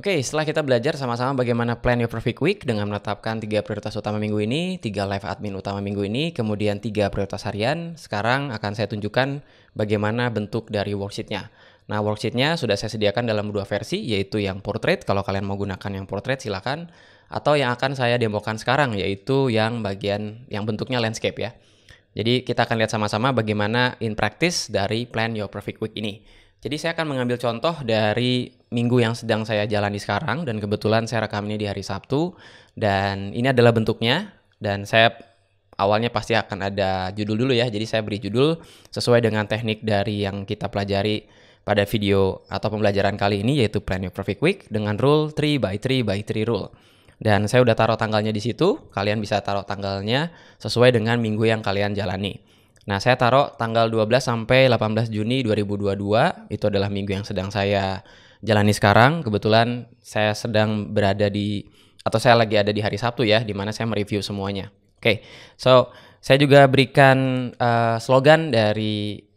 Oke, setelah kita belajar sama-sama bagaimana plan your perfect week dengan menetapkan 3 prioritas utama minggu ini, 3 live admin utama minggu ini, kemudian 3 prioritas harian, sekarang akan saya tunjukkan bagaimana bentuk dari worksheet-nya. Nah, worksheet-nya sudah saya sediakan dalam 2 versi, yaitu yang portrait, kalau kalian mau gunakan yang portrait silakan, atau yang akan saya demokan sekarang, yaitu yang bagian yang bentuknya landscape ya. Jadi kita akan lihat sama-sama bagaimana in practice dari plan your perfect week ini. Jadi saya akan mengambil contoh dari minggu yang sedang saya jalani sekarang, dan kebetulan saya rekam ini di hari Sabtu, dan ini adalah bentuknya, dan saya awalnya pasti akan ada judul dulu ya, jadi saya beri judul sesuai dengan teknik dari yang kita pelajari pada video atau pembelajaran kali ini, yaitu Plan Your Perfect Week dengan rule 3x3x3 rule. Dan saya udah taruh tanggalnya di situ, kalian bisa taruh tanggalnya sesuai dengan minggu yang kalian jalani. Nah, saya taruh tanggal 12 sampai 18 Juni 2022, itu adalah minggu yang sedang saya jalani sekarang. Kebetulan saya sedang berada atau saya lagi ada di hari Sabtu ya, di mana saya mereview semuanya. Oke, so saya juga berikan slogan dari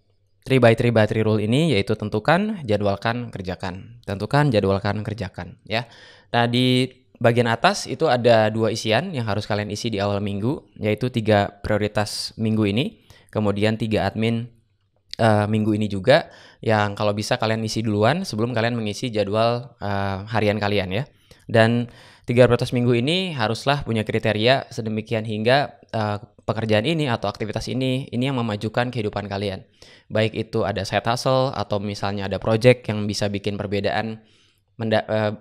3x3x3 rule ini, yaitu tentukan, jadwalkan, kerjakan. Tentukan, jadwalkan, kerjakan ya. Nah, di bagian atas itu ada 2 isian yang harus kalian isi di awal minggu, yaitu 3 prioritas minggu ini. Kemudian 3 admin minggu ini juga, yang kalau bisa kalian isi duluan sebelum kalian mengisi jadwal harian kalian ya. Dan 3 prioritas minggu ini haruslah punya kriteria sedemikian hingga pekerjaan ini atau aktivitas ini yang memajukan kehidupan kalian. Baik itu ada side hustle atau misalnya ada project yang bisa bikin perbedaan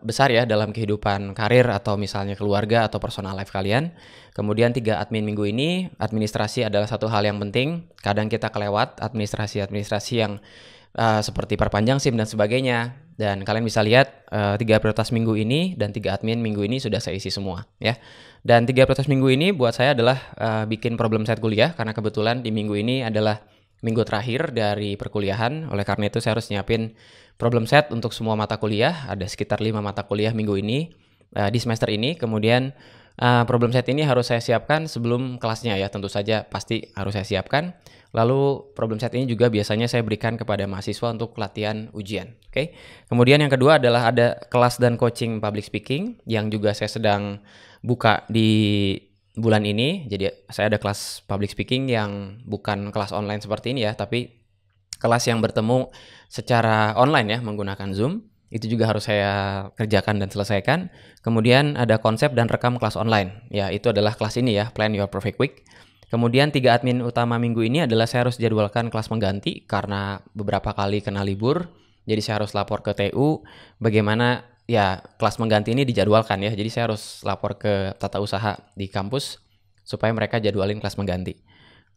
besar ya dalam kehidupan karir atau misalnya keluarga atau personal life kalian. Kemudian 3 admin minggu ini, administrasi adalah satu hal yang penting. Kadang kita kelewat administrasi yang seperti perpanjang SIM dan sebagainya. Dan kalian bisa lihat 3 prioritas minggu ini dan 3 admin minggu ini sudah saya isi semua ya. Dan 3 prioritas minggu ini buat saya adalah bikin problem set kuliah, karena kebetulan di minggu ini adalah minggu terakhir dari perkuliahan. Oleh karena itu saya harus nyiapin problem set untuk semua mata kuliah. Ada sekitar 5 mata kuliah minggu ini di semester ini. Kemudian problem set ini harus saya siapkan sebelum kelasnya ya, tentu saja pasti harus saya siapkan. Lalu problem set ini juga biasanya saya berikan kepada mahasiswa untuk latihan ujian. Oke. Kemudian yang kedua adalah ada kelas dan coaching public speaking yang juga saya sedang buka di bulan ini. Jadi saya ada kelas public speaking yang bukan kelas online seperti ini ya, tapi kelas yang bertemu secara online ya, menggunakan Zoom. Itu juga harus saya kerjakan dan selesaikan. Kemudian ada konsep dan rekam kelas online. Ya, itu adalah kelas ini ya, Plan Your Perfect Week. Kemudian 3 admin utama minggu ini adalah saya harus jadwalkan kelas pengganti karena beberapa kali kena libur. Jadi saya harus lapor ke TU bagaimana ya kelas pengganti ini dijadwalkan ya. Jadi saya harus lapor ke tata usaha di kampus supaya mereka jadwalin kelas pengganti.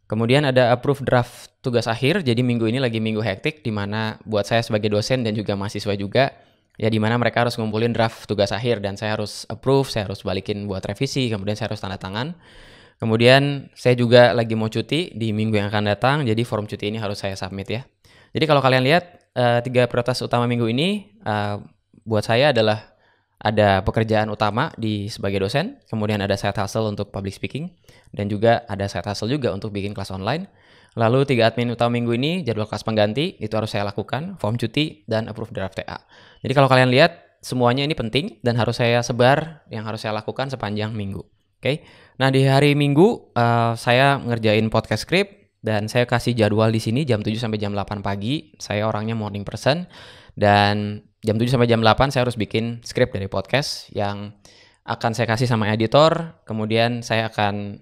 Kemudian ada approve draft tugas akhir. Jadi minggu ini lagi minggu hektik, di mana buat saya sebagai dosen dan juga mahasiswa juga ya, di mana mereka harus ngumpulin draft tugas akhir dan saya harus approve, saya harus balikin buat revisi, kemudian saya harus tanda tangan. Kemudian saya juga lagi mau cuti di minggu yang akan datang, jadi form cuti ini harus saya submit ya. Jadi kalau kalian lihat 3 prioritas utama minggu ini buat saya adalah ada pekerjaan utama sebagai dosen, kemudian ada side hustle untuk public speaking, dan juga ada side hustle juga untuk bikin kelas online. Lalu 3 admin utama minggu ini, jadwal kelas pengganti, itu harus saya lakukan, form cuti, dan approve draft TA. Jadi kalau kalian lihat, semuanya ini penting dan harus saya sebar, yang harus saya lakukan sepanjang minggu. Oke. Nah, di hari Minggu saya ngerjain podcast script dan saya kasih jadwal di sini jam 7 sampai jam 8 pagi. Saya orangnya morning person dan jam 7 sampai jam 8 saya harus bikin script dari podcast yang akan saya kasih sama editor. Kemudian saya akan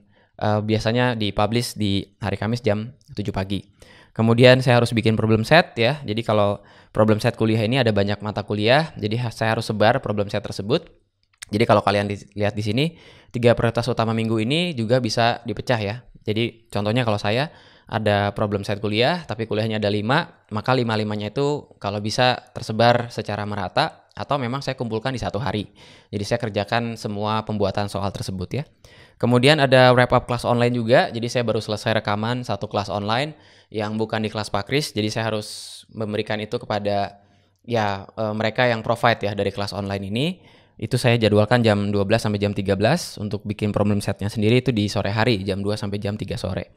biasanya dipublish di hari Kamis jam 7 pagi. Kemudian saya harus bikin problem set ya. Jadi kalau problem set kuliah ini ada banyak mata kuliah, jadi saya harus sebar problem set tersebut. Jadi kalau kalian lihat di sini, 3 prioritas utama minggu ini juga bisa dipecah ya. Jadi contohnya kalau saya ada problem set kuliah, tapi kuliahnya ada 5, maka 5-5-nya itu kalau bisa tersebar secara merata, atau memang saya kumpulkan di satu hari. Jadi saya kerjakan semua pembuatan soal tersebut ya. Kemudian ada wrap up kelas online juga, jadi saya baru selesai rekaman satu kelas online yang bukan di kelas Pak Kris, jadi saya harus memberikan itu kepada ya mereka yang provide ya dari kelas online ini. Itu saya jadwalkan jam 12 sampai jam 13 untuk bikin problem setnya sendiri, itu di sore hari jam 2 sampai jam 3 sore.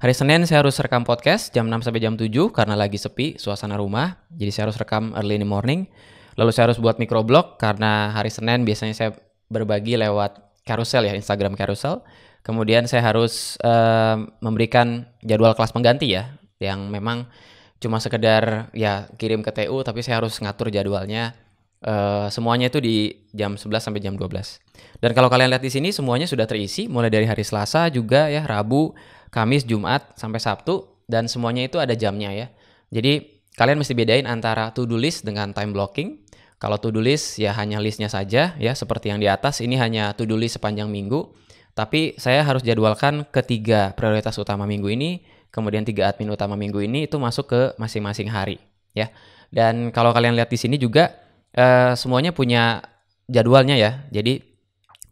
Hari Senin saya harus rekam podcast jam 6 sampai jam 7 karena lagi sepi suasana rumah. Jadi saya harus rekam early in the morning. Lalu saya harus buat microblog karena hari Senin biasanya saya berbagi lewat carousel ya, Instagram carousel. Kemudian saya harus memberikan jadwal kelas pengganti ya, yang memang cuma sekedar ya kirim ke TU, tapi saya harus ngatur jadwalnya semuanya itu di jam 11 sampai jam 12. Dan kalau kalian lihat di sini semuanya sudah terisi mulai dari hari Selasa juga ya, Rabu, Kamis, Jumat sampai Sabtu, dan semuanya itu ada jamnya ya. Jadi kalian mesti bedain antara to-do list dengan time blocking. Kalau to-do list ya hanya listnya saja ya, seperti yang di atas ini hanya to-do list sepanjang minggu. Tapi saya harus jadwalkan ketiga prioritas utama minggu ini, kemudian 3 admin utama minggu ini itu masuk ke masing-masing hari ya. Dan kalau kalian lihat di sini juga semuanya punya jadwalnya ya. Jadi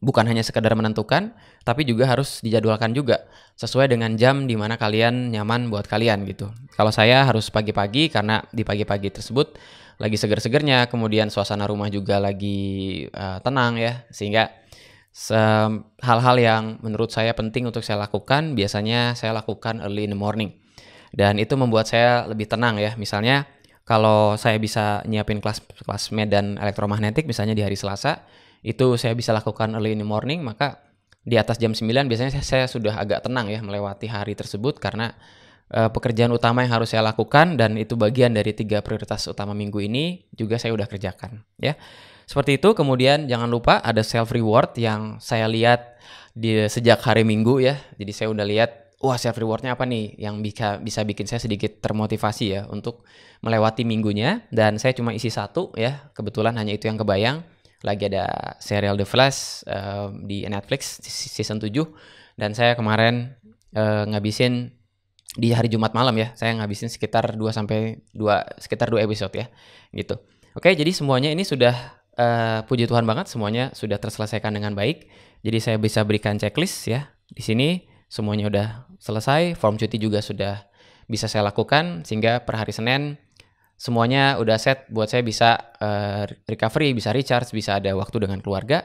bukan hanya sekedar menentukan, tapi juga harus dijadwalkan juga sesuai dengan jam di mana kalian nyaman buat kalian gitu. Kalau saya harus pagi-pagi karena di pagi-pagi tersebut lagi seger-segernya, kemudian suasana rumah juga lagi tenang ya, sehingga hal-hal yang menurut saya penting untuk saya lakukan biasanya saya lakukan early in the morning. Dan itu membuat saya lebih tenang ya. Misalnya kalau saya bisa nyiapin kelas medan elektromagnetik misalnya di hari Selasa, itu saya bisa lakukan early in the morning, maka di atas jam 9 biasanya saya sudah agak tenang ya melewati hari tersebut karena pekerjaan utama yang harus saya lakukan dan itu bagian dari 3 prioritas utama minggu ini juga saya udah kerjakan ya. Seperti itu. Kemudian jangan lupa ada self reward yang saya lihat sejak hari Minggu ya. Jadi saya udah lihat, wah self rewardnya apa nih yang bisa bikin saya sedikit termotivasi ya untuk melewati minggunya. Dan saya cuma isi 1 ya, kebetulan hanya itu yang kebayang. Lagi ada serial The Flash di Netflix season 7, dan saya kemarin ngabisin di hari Jumat malam ya. Saya ngabisin sekitar 2 episode ya gitu. Oke, jadi semuanya ini sudah puji Tuhan banget, semuanya sudah terselesaikan dengan baik. Jadi saya bisa berikan checklist ya. Di sini semuanya udah selesai, form cuti juga sudah bisa saya lakukan, sehingga per hari Senin semuanya udah set buat saya bisa recovery, bisa recharge, bisa ada waktu dengan keluarga,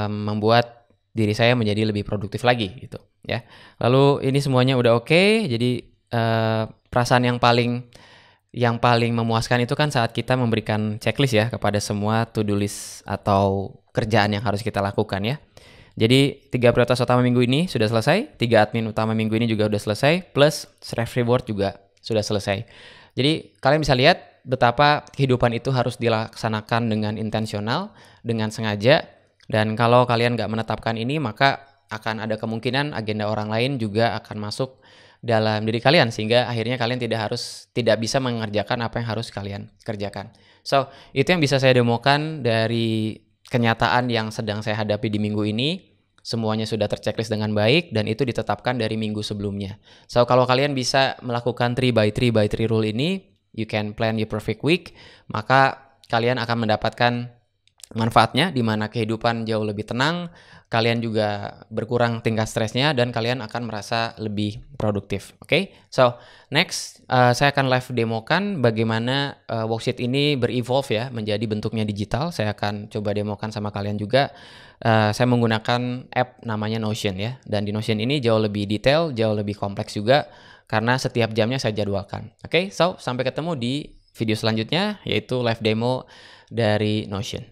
membuat diri saya menjadi lebih produktif lagi gitu ya. Lalu ini semuanya udah oke, jadi perasaan yang paling memuaskan itu kan saat kita memberikan checklist ya kepada semua to-do list atau kerjaan yang harus kita lakukan ya. Jadi 3 prioritas utama minggu ini sudah selesai, 3 admin utama minggu ini juga sudah selesai, plus self reward juga sudah selesai. Jadi kalian bisa lihat betapa kehidupan itu harus dilaksanakan dengan intensional, dengan sengaja, dan kalau kalian nggak menetapkan ini maka akan ada kemungkinan agenda orang lain juga akan masuk dalam diri kalian, sehingga akhirnya kalian tidak bisa mengerjakan apa yang harus kalian kerjakan. So, itu yang bisa saya demokan dari kenyataan yang sedang saya hadapi di minggu ini. Semuanya sudah terchecklist dengan baik dan itu ditetapkan dari minggu sebelumnya. So, kalau kalian bisa melakukan 3x3x3 rule ini, you can plan your perfect week, maka kalian akan mendapatkan manfaatnya di mana kehidupan jauh lebih tenang, kalian juga berkurang tingkat stresnya, dan kalian akan merasa lebih produktif. Oke? So, next saya akan live demokan bagaimana worksheet ini berevolve ya menjadi bentuknya digital. Saya akan coba demokan sama kalian juga. Saya menggunakan app namanya Notion ya, dan di Notion ini jauh lebih detail, jauh lebih kompleks juga karena setiap jamnya saya jadwalkan. Oke? So, sampai ketemu di video selanjutnya yaitu live demo dari Notion.